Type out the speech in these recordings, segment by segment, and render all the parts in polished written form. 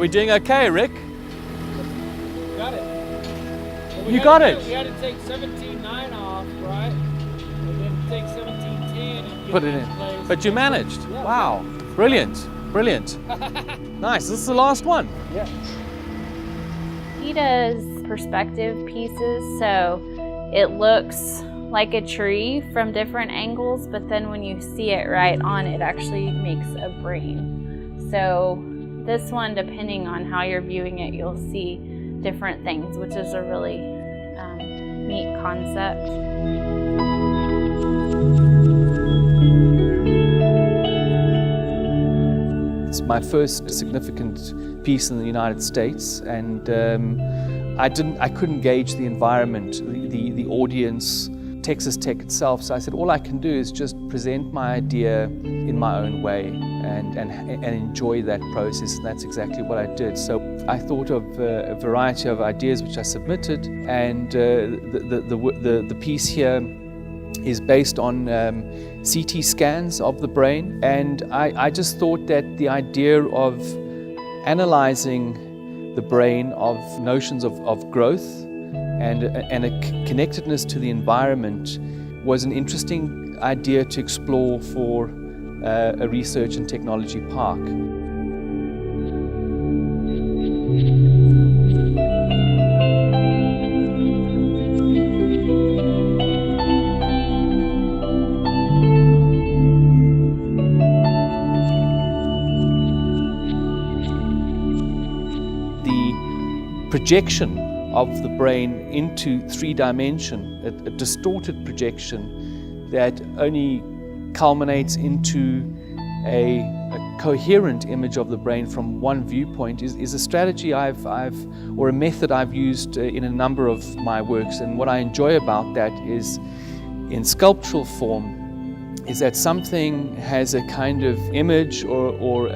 we doing okay, Rick? Got it. Well, You got it. We had to take 17.9 off, right? And then take 17.10 and Put get it it in. place. But you managed. Yeah. Wow. Brilliant. Brilliant. Nice. This is the last one. Yeah. He does perspective pieces, so it looks like a tree from different angles, but then when you see it right on, it actually makes a brain. So this one, depending on how you're viewing it, you'll see different things, which is a really neat concept. It's my first significant piece in the United States, and I couldn't gauge the environment, the audience, Texas Tech itself. So I said, all I can do is just present my idea in my own way and enjoy that process, and that's exactly what I did. So I thought of a variety of ideas which I submitted, and the piece here is based on CT scans of the brain, and I just thought that the idea of analyzing the brain, of notions of growth and a connectedness to the environment was an interesting idea to explore for a research and technology park. Projection of the brain into 3-dimension, a distorted projection that only culminates into a coherent image of the brain from one viewpoint is a strategy or a method I've used in a number of my works. And what I enjoy about that is, in sculptural form, is that something has a kind of image or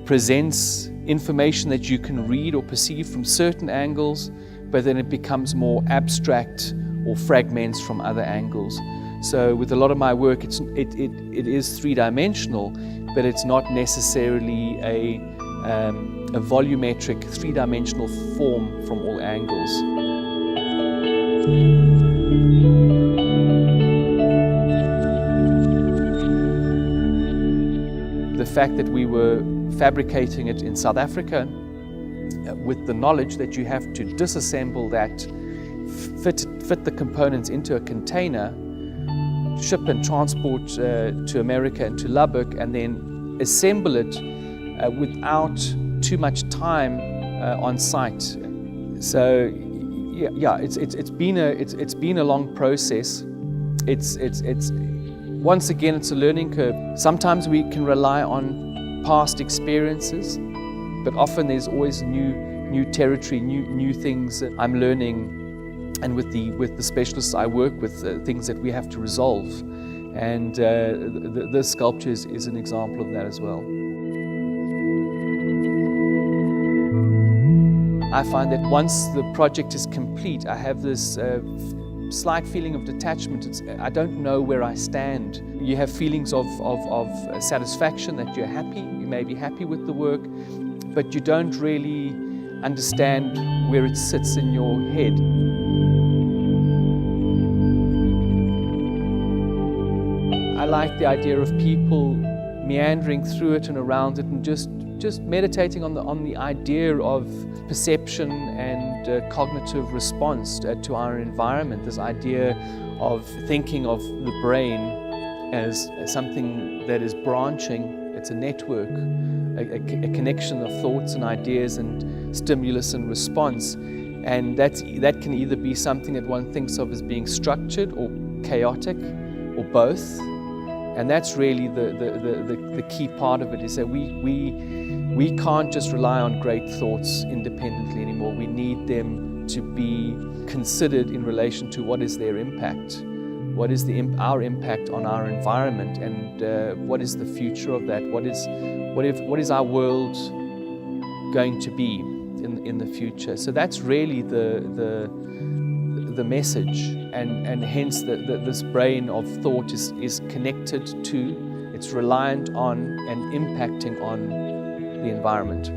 presents information that you can read or perceive from certain angles, but then it becomes more abstract or fragments from other angles. So with a lot of my work, it is 3-dimensional, but it's not necessarily a volumetric 3-dimensional form from all angles. The fact that we were fabricating it in South Africa with the knowledge that you have to disassemble that, fit the components into a container, ship and transport to America and to Lubbock, and then assemble it without too much time on site. So yeah, it's been a long process. It's once again, it's a learning curve. Sometimes we can rely on past experiences, but often there's always new territory, new things that I'm learning, and with the specialists I work with, things that we have to resolve. And this sculpture is an example of that as well. I find that once the project is complete, I have this slight feeling of detachment. I don't know where I stand. You have feelings of satisfaction, that you're happy, you may be happy with the work, but you don't really understand where it sits in your head. I like the idea of people meandering through it and around it, and just meditating on the idea of perception and cognitive response to our environment. This idea of thinking of the brain as something that is branching. It's a network, a connection of thoughts and ideas and stimulus and response. And that can either be something that one thinks of as being structured or chaotic or both. And that's really the key part of it, is that we can't just rely on great thoughts independently anymore. We need them to be considered in relation to what is their impact, what is our impact on our environment, and what is the future of that? What is our world going to be in the future? So that's really the message, and hence this brain of thought is connected to, it's reliant on and impacting on the environment.